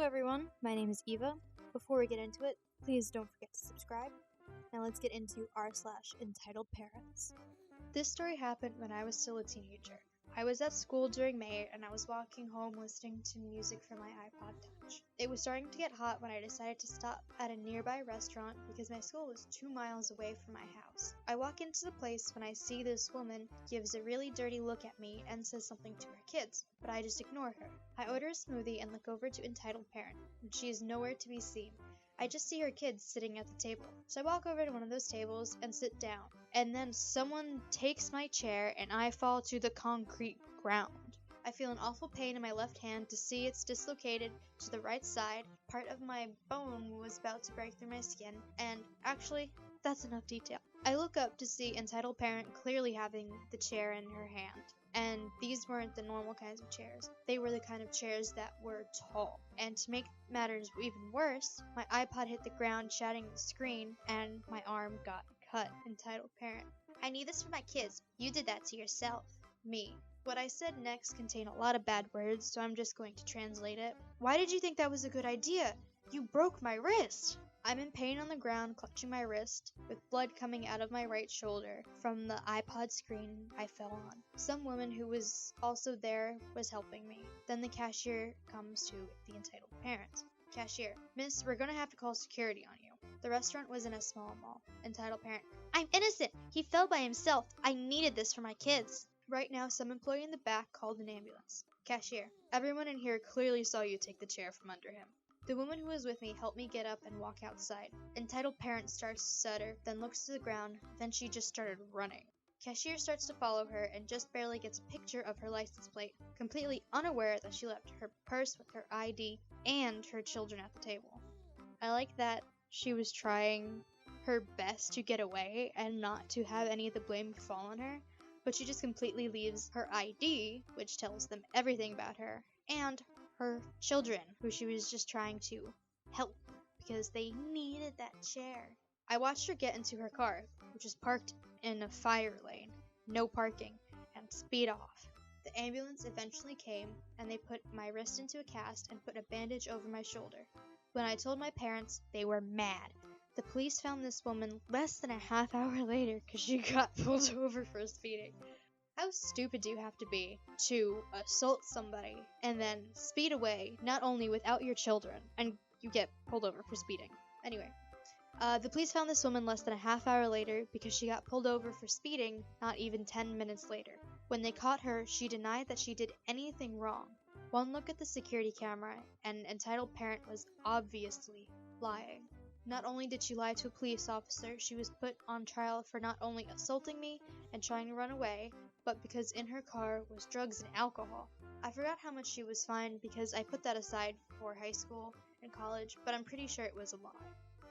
everyone, my name is Eva. Before we get into it, please don't forget to subscribe. Now let's get into r/entitledparents. This story happened when I was still a teenager. I was at school during May and I was walking home listening to music from my iPod Touch. It was starting to get hot when I decided to stop at a nearby restaurant because my school was 2 miles away from my house. I walk into the place when I see this woman gives a really dirty look at me and says something to her kids, but I just ignore her. I order a smoothie and look over to entitled parent, and she is nowhere to be seen. I just see her kids sitting at the table. So I walk over to one of those tables and sit down. And then someone takes my chair and I fall to the concrete ground. I feel an awful pain in my left hand to see it's dislocated to the right side. Part of my bone was about to break through my skin. And actually, that's enough detail. I look up to see entitled parent clearly having the chair in her hand. And these weren't the normal kinds of chairs. They were the kind of chairs that were tall. And to make matters even worse, my iPod hit the ground, shattering the screen, and my arm got cut. Entitled parent. I need this for my kids. You did that to yourself. Me. What I said next contained a lot of bad words, so I'm just going to translate it. Why did you think that was a good idea? You broke my wrist! I'm in pain on the ground, clutching my wrist, with blood coming out of my right shoulder from the iPod screen I fell on. Some woman who was also there was helping me. Then the cashier comes to the entitled parent. Cashier, miss, we're gonna have to call security on you. The restaurant was in a small mall. Entitled parent, I'm innocent! He fell by himself. I needed this for my kids. Right now, some employee in the back called an ambulance. Cashier, everyone in here clearly saw you take the chair from under him. The woman who was with me helped me get up and walk outside. Entitled parent starts to stutter, then looks to the ground, then she just started running. Cashier starts to follow her and just barely gets a picture of her license plate, completely unaware that she left her purse with her ID and her children at the table. I like that she was trying her best to get away and not to have any of the blame fall on her, but she just completely leaves her ID, which tells them everything about her, and her children, who she was just trying to help because they needed that chair. I watched her get into her car, which was parked in a fire lane, no parking, and speed off. The ambulance eventually came, and they put my wrist into a cast and put a bandage over my shoulder. When I told my parents, they were mad. The police found this woman less than a half hour later because she got pulled over for speeding. How stupid do you have to be to assault somebody and then speed away, not only without your children, and you get pulled over for speeding? Anyway, the police found this woman less than a half hour later because she got pulled over for speeding not even 10 minutes later. When they caught her, she denied that she did anything wrong. One look at the security camera, and entitled parent was obviously lying. Not only did she lie to a police officer, she was put on trial for not only assaulting me and trying to run away, but because in her car was drugs and alcohol. I forgot how much she was fined because I put that aside for high school and college, but I'm pretty sure it was a lie.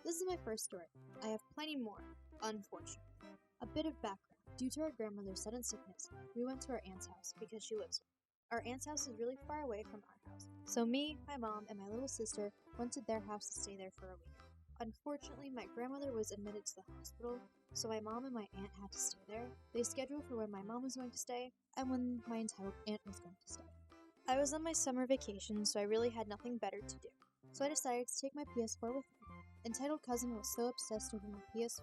This is my first story. I have plenty more, unfortunately. A bit of background. Due to our grandmother's sudden sickness, we went to our aunt's house because she lives with her. Our aunt's house is really far away from our house, so me, my mom, and my little sister went to their house to stay there for a week. Unfortunately, my grandmother was admitted to the hospital, so my mom and my aunt had to stay there. They scheduled for when my mom was going to stay and when my entitled aunt was going to stay. I was on my summer vacation, so I really had nothing better to do. So I decided to take my ps4 with me. Entitled cousin was so obsessed over my ps4,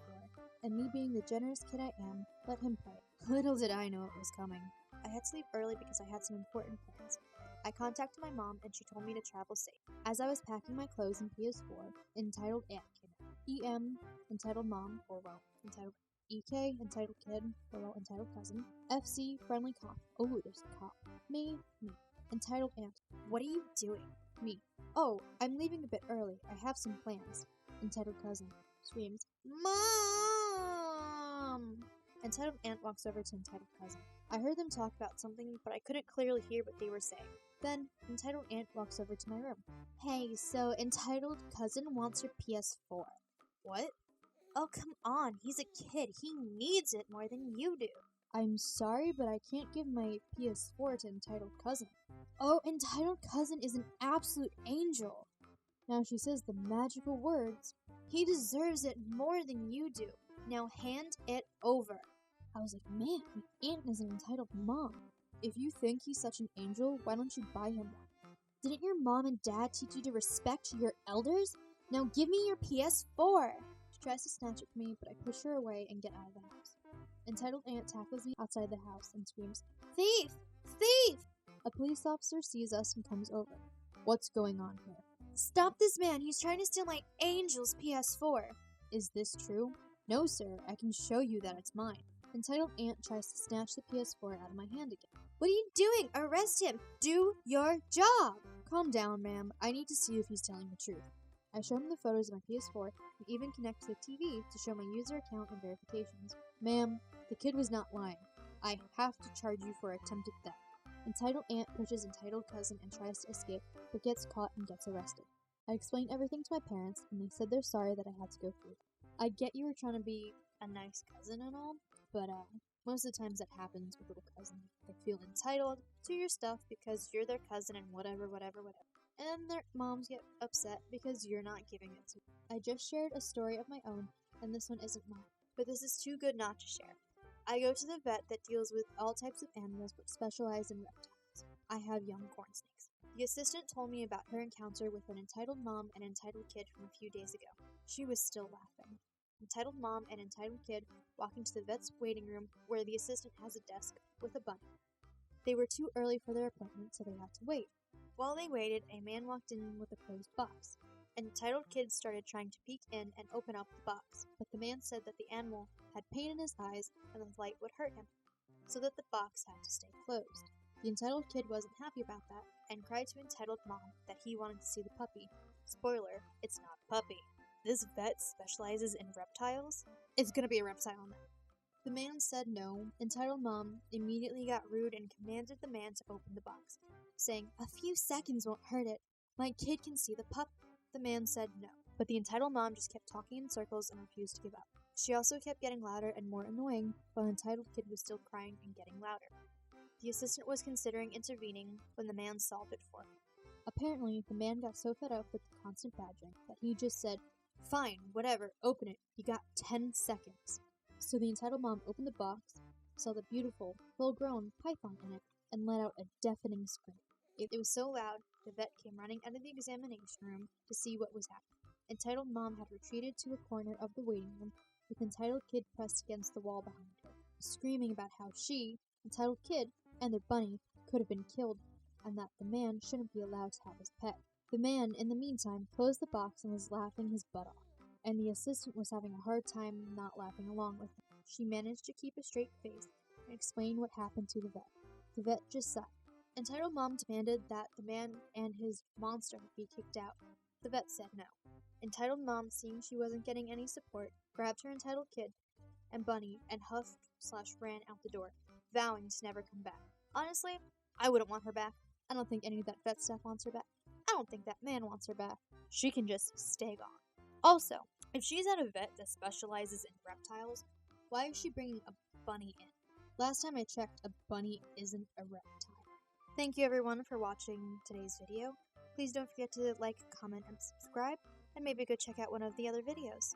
and me being the generous kid I am, let him play. Little did I know it was coming. I had to leave early because I had some important plans. I contacted my mom and she told me to travel safe. As I was packing my clothes in ps4, entitled aunt came out. EM, entitled mom, or well, entitled EK, entitled kid, or well, entitled cousin. FC, friendly cop. Oh, there's a cop. Me. Entitled aunt. What are you doing? Me. Oh, I'm leaving a bit early. I have some plans. Entitled cousin. Screams. Mom! Entitled aunt walks over to entitled cousin. I heard them talk about something, but I couldn't clearly hear what they were saying. Then, entitled aunt walks over to my room. Hey, so entitled cousin wants your ps4. What? Oh, come on, he's a kid. He needs it more than you do. I'm sorry, but I can't give my ps4 to entitled cousin. Oh, entitled cousin is an absolute angel. Now she says the magical words. He deserves it more than you do. Now hand it over. I was like, man, my aunt is an entitled mom. If you think he's such an angel, why don't you buy him one? Didn't your mom and dad teach you to respect your elders? Now give me your ps4! She tries to snatch it from me, but I push her away and get out of the house. Entitled aunt tackles me outside the house and screams, "Thief! Thief!" A police officer sees us and comes over. What's going on here? Stop this man! He's trying to steal my angel's ps4! Is this true? No, sir. I can show you that it's mine. Entitled aunt tries to snatch the ps4 out of my hand again. What are you doing? Arrest him! Do your job! Calm down, ma'am. I need to see if he's telling the truth. I show him the photos of my ps4 and even connect to the TV to show my user account and verifications. Ma'am, the kid was not lying. I have to charge you for attempted theft. Entitled aunt pushes entitled cousin and tries to escape, but gets caught and gets arrested. I explained everything to my parents, and they said they're sorry that I had to go through. I get you were trying to be a nice cousin and all, but most of the times that happens with little cousins. They feel entitled to your stuff because you're their cousin and whatever. And their moms get upset because you're not giving it to them. I just shared a story of my own, and this one isn't mine, but this is too good not to share. I go to the vet that deals with all types of animals but specialize in reptiles. I have young corn snakes. The assistant told me about her encounter with an entitled mom and entitled kid from a few days ago. She was still laughing. Entitled mom and entitled kid walk into the vet's waiting room where the assistant has a desk with a bunny. They were too early for their appointment, so they had to wait. While they waited, a man walked in with a closed box. An entitled kid started trying to peek in and open up the box, but the man said that the animal had pain in his eyes and the light would hurt him, so that the box had to stay closed. The entitled kid wasn't happy about that and cried to entitled mom that he wanted to see the puppy. Spoiler, it's not a puppy. This vet specializes in reptiles. It's gonna be a reptile in there. The man said no. Entitled mom immediately got rude and commanded the man to open the box, saying, "A few seconds won't hurt it. My kid can see the pup." The man said no, but the entitled mom just kept talking in circles and refused to give up. She also kept getting louder and more annoying, while the entitled kid was still crying and getting louder. The assistant was considering intervening when the man solved it for her. Apparently, the man got so fed up with the constant badgering that he just said, "Fine, whatever, open it. You got 10 seconds. So the entitled mom opened the box, saw the beautiful, full-grown python in it, and let out a deafening scream. It was so loud, the vet came running out of the examination room to see what was happening. Entitled mom had retreated to a corner of the waiting room, with entitled kid pressed against the wall behind her, screaming about how she, entitled kid, and their bunny could have been killed, and that the man shouldn't be allowed to have his pet. The man, in the meantime, closed the box and was laughing his butt off, and the assistant was having a hard time not laughing along with him. She managed to keep a straight face and explain what happened to the vet. The vet just sighed. Entitled mom demanded that the man and his monster be kicked out. The vet said no. Entitled mom, seeing she wasn't getting any support, grabbed her entitled kid and bunny and huffed/ran out the door, vowing to never come back. Honestly, I wouldn't want her back. I don't think any of that vet staff wants her back. I don't think that man wants her back. She can just stay gone. Also, if she's at a vet that specializes in reptiles, why is she bringing a bunny in? Last time I checked, a bunny isn't a reptile. Thank you everyone for watching today's video. Please don't forget to like, comment, and subscribe, and maybe go check out one of the other videos.